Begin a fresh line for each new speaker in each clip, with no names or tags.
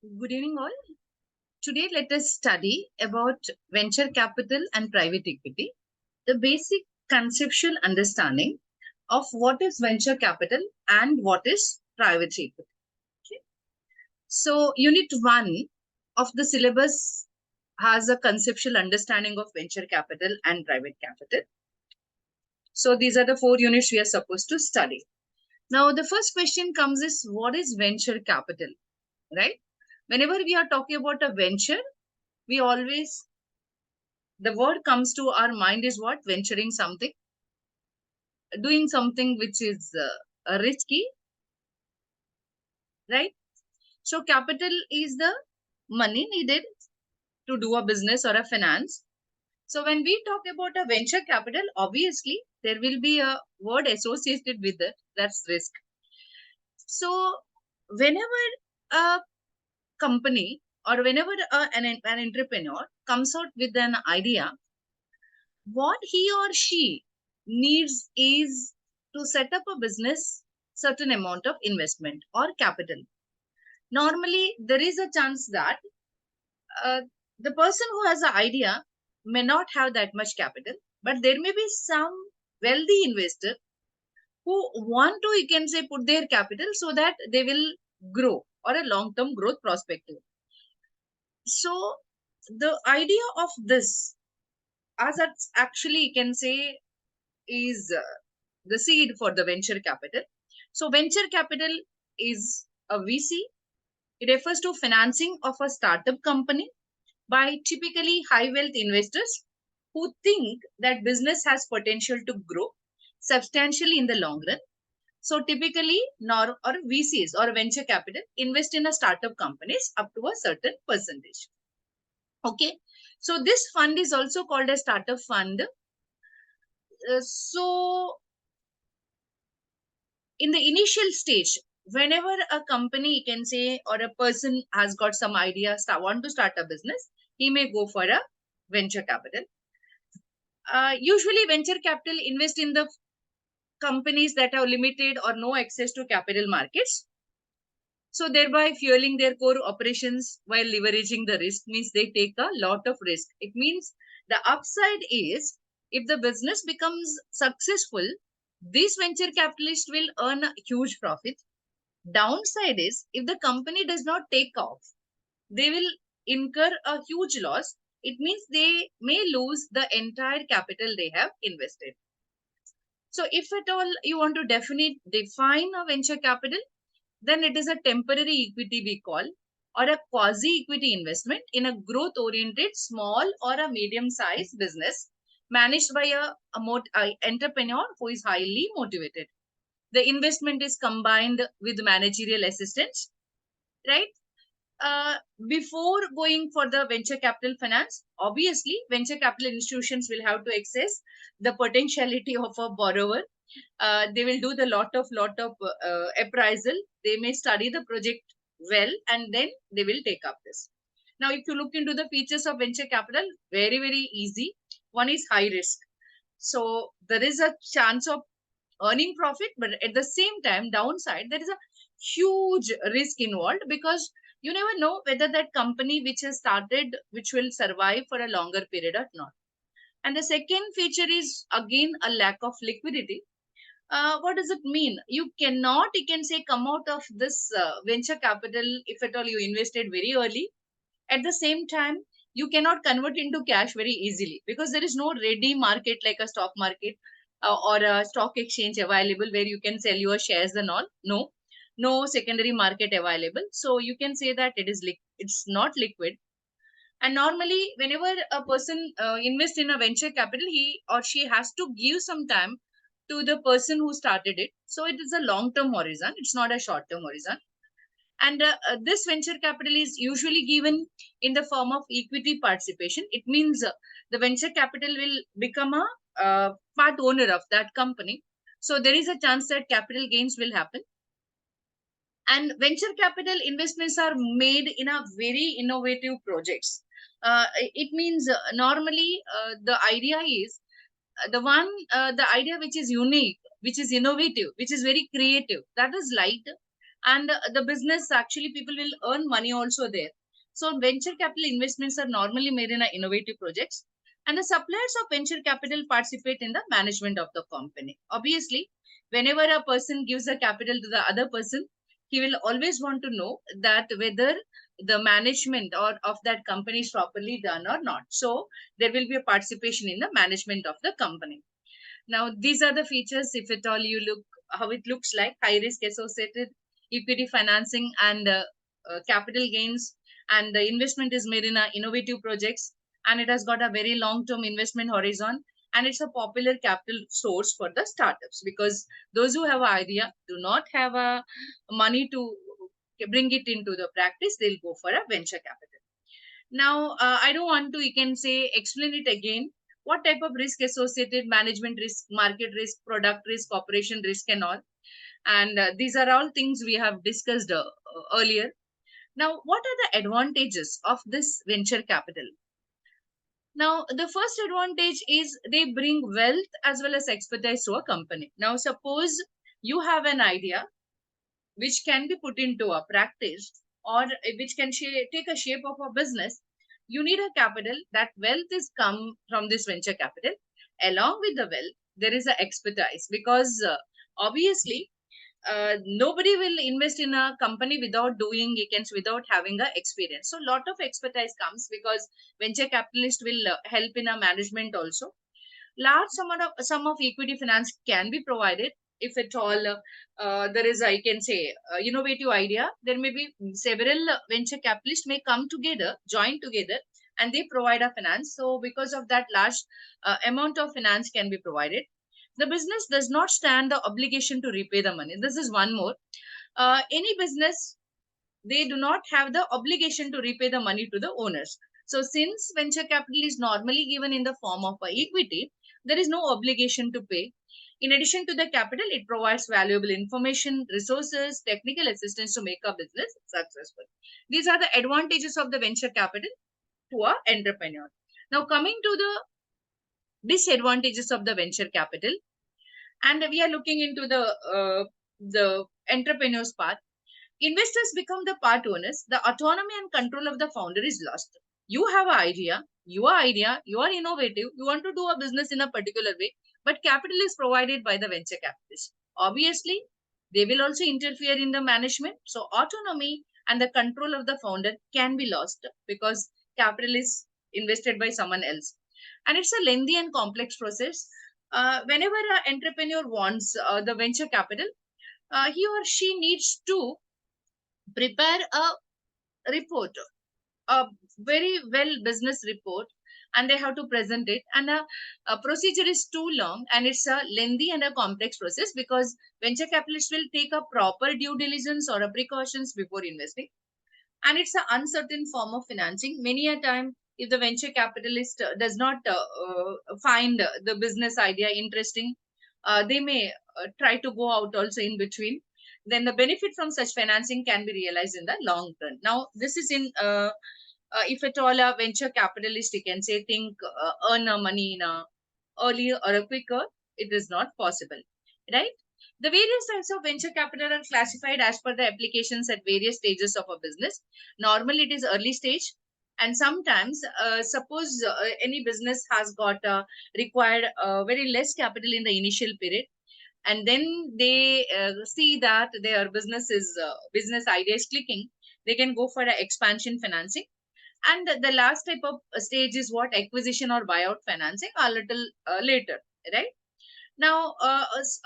Good evening, all. Today, let us study about venture capital and private equity, the basic conceptual understanding of what is venture capital and what is private equity. Okay. So, Unit 1 of the syllabus has a conceptual understanding of venture capital and private capital. So, these are the 4 units we are supposed to study. Now, the first question comes is what is venture capital, right? Whenever we are talking about a venture, we always the word comes to our mind is what? Venturing something, doing something which is risky, right? So capital is the money needed to do a business or a finance. So when we talk about a venture capital, obviously there will be a word associated with it, that's risk. So whenever a company or whenever an entrepreneur comes out with an idea, what he or she needs is to set up a business certain amount of investment or capital. Normally there is a chance that uh, the person who has the idea may not have that much capital, but there may be some wealthy investor who want to, you can say, put their capital so that they will grow or a long term growth perspective. So the idea of this, as it's actually you can say, is the seed for the venture capital. So venture capital is a VC. It refers to financing of a startup company by typically high wealth investors who think that business has potential to grow substantially in the long run. So typically, or VCs or venture capital invest in a startup companies up to a certain percentage. Okay. So this fund is also called a startup fund. So in the initial stage, whenever a company, you can say, or a person has got some idea, want to start a business, he may go for a venture capital. Usually venture capital invest in the companies that have limited or no access to capital markets, so thereby fueling their core operations while leveraging the risk. Means they take a lot of risk. It means the upside is if the business becomes successful, these venture capitalists will earn a huge profit. Downside is if the company does not take off, they will incur a huge loss. It means they may lose the entire capital they have invested. So if at all you want to define a venture capital, then it is a temporary equity we call, or a quasi equity investment in a growth oriented small or a medium sized business managed by a entrepreneur who is highly motivated. The investment is combined with managerial assistance, right? uh, Before going for the venture capital finance, obviously venture capital institutions will have to access the potentiality of a borrower. They will do the lot of appraisal. They may study the project well, and then they will take up this. Now if you look into the features of venture capital, very easy. One is high risk, so there is a chance of earning profit, but at the same time downside, there is a huge risk involved because you never know whether that company which has started which will survive for a longer period or not. And the second feature is again a lack of liquidity. What does it mean? You cannot, you can say, come out of this venture capital if at all you invested very early. At the same time, you cannot convert into cash very easily because there is no ready market like a stock market or a stock exchange available where you can sell your shares and all. No secondary market available. So you can say that it's not liquid. And normally, whenever a person invests in a venture capital, he or she has to give some time to the person who started it. So it is a long term horizon. It's not a short term horizon. And this venture capital is usually given in the form of equity participation. It means the venture capital will become a part owner of that company. So there is a chance that capital gains will happen. And venture capital investments are made in a very innovative projects. It means normally the idea is the idea which is unique, which is innovative, which is very creative, that is light. and the business actually people will earn money also there. So venture capital investments are normally made in innovative projects, and the suppliers of venture capital participate in the management of the company. Obviously, whenever a person gives a capital to the other person, he will always want to know that whether the management or of that company is properly done or not. So there will be a participation in the management of the company. Now, these are the features, if at all you look how it looks like: high risk associated, equity financing, and capital gains. And the investment is made in innovative projects, and it has got a very long term investment horizon. And it's a popular capital source for the startups, because those who have an idea do not have money to bring it into the practice, they'll go for a venture capital. Now, I don't want to, you can say, explain it again. What type of risk associated: management risk, market risk, product risk, operation risk, and all. And these are all things we have discussed earlier. Now, what are the advantages of this venture capital? Now, the first advantage is they bring wealth as well as expertise to a company. Now, suppose you have an idea which can be put into a practice, or which can take a shape of a business. You need a capital. That wealth is come from this venture capital. Along with the wealth, there is a expertise, because obviously nobody will invest in a company without doing, without having a experience. So lot of expertise comes, because venture capitalist will help in a management also. Large sum of equity finance can be provided. If at all there is, I can say, innovative idea, there may be several venture capitalists may come together, join together, and they provide a finance. So because of that, large amount of finance can be provided. The business does not stand the obligation to repay the money. This is one more. Any business, they do not have the obligation to repay the money to the owners. So since venture capital is normally given in the form of equity, there is no obligation to pay. In addition to the capital, it provides valuable information, resources, technical assistance to make a business successful. These are the advantages of the venture capital to our entrepreneur. Now, coming to the disadvantages of the venture capital, and we are looking into the entrepreneur's part. Investors become the part owners. The autonomy and control of the founder is lost. You have an idea, you are innovative, you want to do a business in a particular way, but capital is provided by the venture capitalists. Obviously, they will also interfere in the management. So autonomy and the control of the founder can be lost, because capital is invested by someone else. And it's a lengthy and complex process. Whenever an entrepreneur wants the venture capital, he or she needs to prepare a report, a very well business report, and they have to present it. And a procedure is too long, and it's a lengthy and a complex process, because venture capitalists will take a proper due diligence or a precautions before investing. And it's an uncertain form of financing. Many a time, if the venture capitalist does not find the business idea interesting, they may try to go out also in between. Then the benefit from such financing can be realized in the long term. Now, this is in if at all a venture capitalist, you can say, think earn money in a earlier or a quicker, it is not possible, right? The various types of venture capital are classified as per the applications at various stages of a business. Normally, it is early stage, and sometimes, suppose any business has got required very less capital in the initial period, and then they see that their business idea is clicking, they can go for a expansion financing. And the last type of stage is what? Acquisition or buyout financing, a little later, right? Now,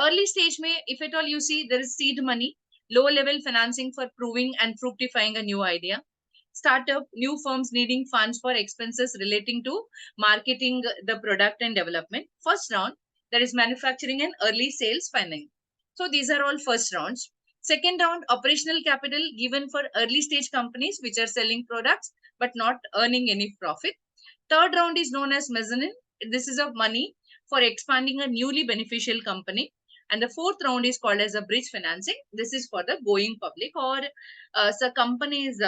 early stage may, if at all you see, there is seed money, low level financing for proving and fructifying a new idea. Startup, new firms needing funds for expenses relating to marketing the product and development. First round, that is manufacturing and early sales funding. So these are all first rounds. Second round, operational capital given for early stage companies which are selling products but not earning any profit. Third round is known as mezzanine. This is of money for expanding a newly beneficial company. And the fourth round is called as a bridge financing. This is for the going public, or so company is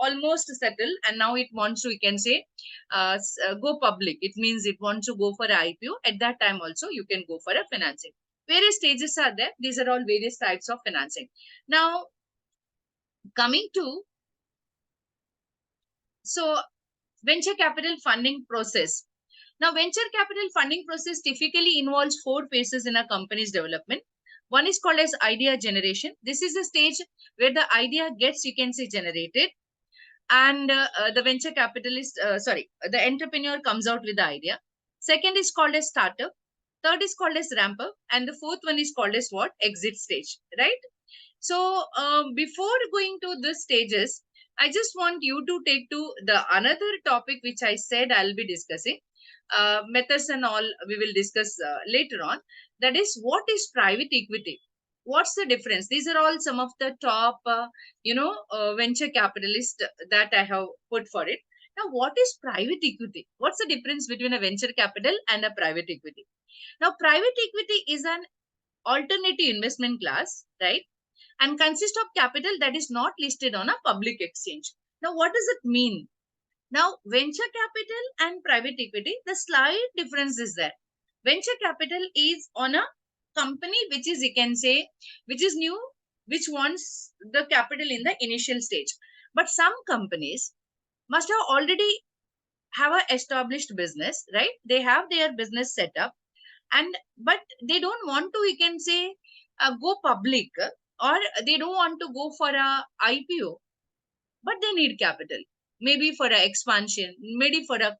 almost settled and now it wants to, we can say, go public. It means it wants to go for an IPO. At that time also, you can go for a financing. various stages are there. These are all various types of financing. Now, coming to, so venture capital funding process. Now, venture capital funding process typically involves 4 phases in a company's development. One is called as idea generation. This is the stage where the idea gets, you can say, generated, and the venture capitalist, the entrepreneur comes out with the idea. Second is called as startup. Third is called as ramp up, and the fourth one is called as what? Exit stage, right? So before going to the stages, I just want you to take to the another topic which I said I'll be discussing. Methods and all we will discuss later on. That is, what is private equity? What's the difference? These are all some of the top, venture capitalist that I have put for it. Now, what is private equity? What's the difference between a venture capital and a private equity? Now, private equity is an alternative investment class, right? And consists of capital that is not listed on a public exchange. Now, what does it mean? Now, venture capital and private equity, the slight difference is there. Venture capital is on a company which is, you can say, which is new, which wants the capital in the initial stage. But some companies must have already have a established business, right? They have their business set up, and but they don't want to, you can say, go public, or they don't want to go for a IPO, but they need capital, maybe for a expansion, maybe for a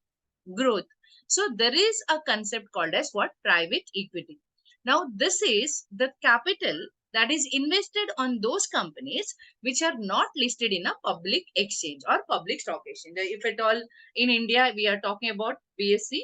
growth. So there is a concept called as what? Private equity. Now, this is the capital that is invested on those companies which are not listed in a public exchange or public stock exchange. If at all in India, we are talking about BSC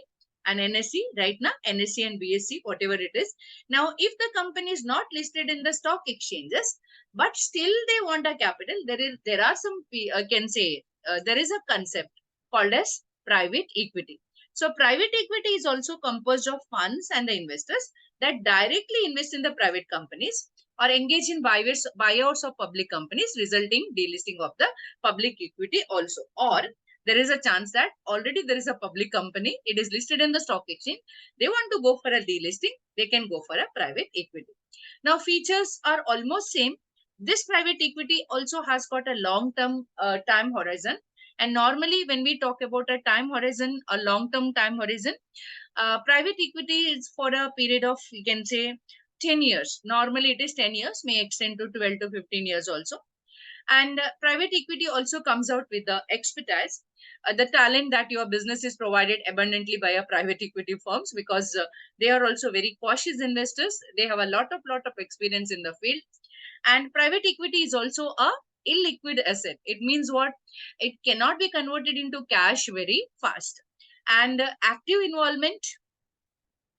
and NSE right now, NSE and BSC, whatever it is. Now, if the company is not listed in the stock exchanges, but still they want a capital, there are some, can say, there is a concept called as private equity. So private equity is also composed of funds and the investors that directly invest in the private companies or engage in buyouts of public companies, resulting delisting of the public equity also. Or there is a chance that already there is a public company, it is listed in the stock exchange, they want to go for a delisting, they can go for a private equity. Now, features are almost same. This private equity also has got a long-term time horizon. And normally when we talk about a time horizon, a long-term time horizon, private equity is for a period of, you can say, 10 years. Normally it is 10 years, may extend to 12 to 15 years also. And private equity also comes out with the expertise, the talent that your business is provided abundantly by a private equity firms, because they are also very cautious investors. They have a lot of experience in the field. And private equity is also a illiquid asset. It means what? It cannot be converted into cash very fast. And active involvement,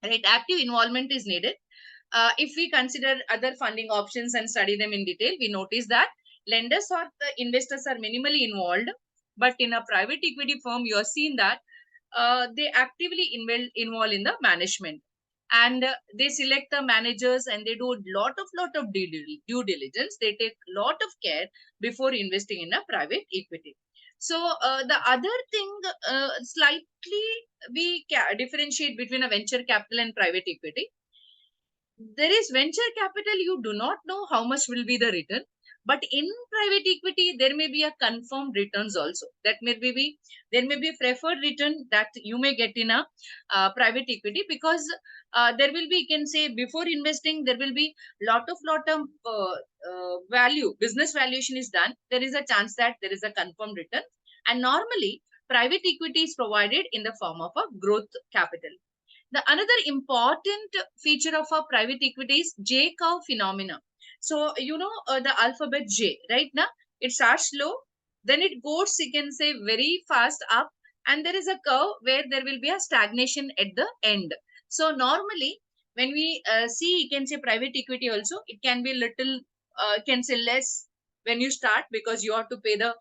right? Active involvement is needed. If we consider other funding options and study them in detail, we notice that lenders or the investors are minimally involved. But in a private equity firm, you have seen that they actively involve in the management, and they select the managers, and they do a lot of due diligence. They take lot of care before investing in a private equity. So the other thing, slightly we differentiate between a venture capital and private equity. There is venture capital, you do not know how much will be the return, but in private equity there may be a confirmed returns also. That may be, there may be preferred return that you may get in a private equity, because there will be, you can say, before investing there will be lot of value, business valuation is done. There is a chance that there is a confirmed return, and normally private equity is provided in the form of a growth capital. The another important feature of a private equity is J curve phenomena. So, the alphabet J, right now, it starts slow, then it goes, you can say, very fast up, and there is a curve where there will be a stagnation at the end. So, normally, when we see, you can say, private equity also, it can be little, can say less when you start, because you have to pay the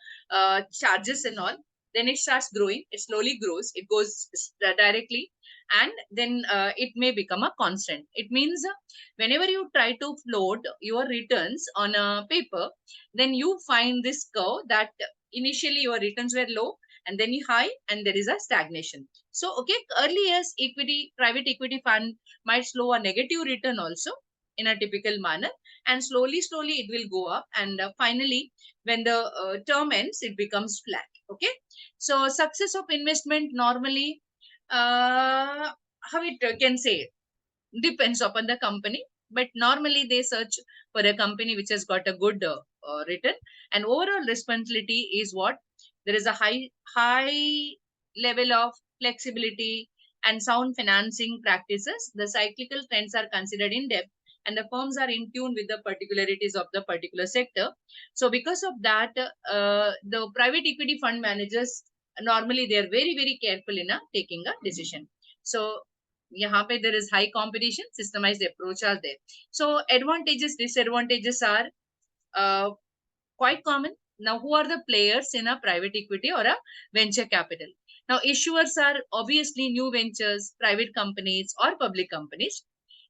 charges and all. Then it starts growing, it slowly grows, it goes directly, and then it may become a constant. It means whenever you try to float your returns on a paper, then you find this curve that initially your returns were low, and then you high, and there is a stagnation. So, okay, early years equity, private equity fund might show a negative return also, in a typical manner, and slowly it will go up, and finally when the term ends, it becomes flat. Okay, so success of investment normally, how it can say, depends upon the company, but normally they search for a company which has got a good return, and overall responsibility is what, there is a high level of flexibility and sound financing practices. The cyclical trends are considered in depth, and the firms are in tune with the particularities of the particular sector. So because of that, the private equity fund managers, normally they are very careful in taking a decision. So यहाँ पे there is high competition, systemized approach are there. So advantages, disadvantages are quite common. Now, who are the players in a private equity or a venture capital? Now, issuers are obviously new ventures, private companies or public companies.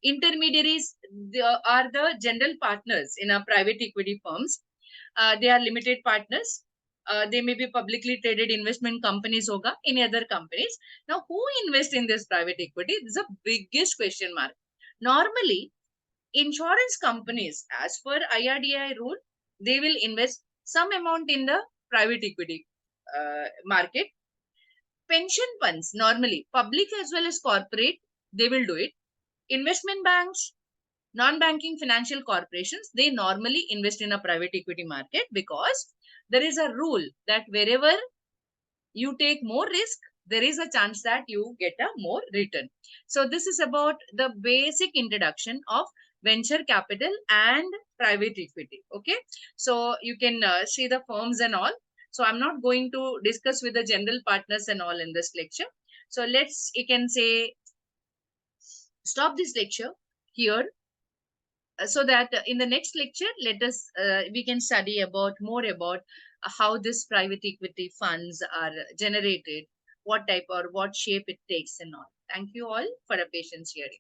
Intermediaries, they are the general partners in a private equity firms. They are limited partners. They may be publicly traded investment companies hoga, any other companies. Now, who invest in this private equity? This is the biggest question mark. Normally, insurance companies, as per IRDAI rule, they will invest some amount in the private equity market. Pension funds, normally public as well as corporate, they will do it. Investment banks, non-banking financial corporations, they normally invest in a private equity market, because there is a rule that wherever you take more risk, there is a chance that you get a more return. So this is about the basic introduction of venture capital and private equity. Okay, so you can see the firms and all. So I'm not going to discuss with the general partners and all in this lecture. So let's, you can say, stop this lecture here, so that in the next lecture, let us we can study about more about how this private equity funds are generated, what type or what shape it takes and all. Thank you all for a patience hearing.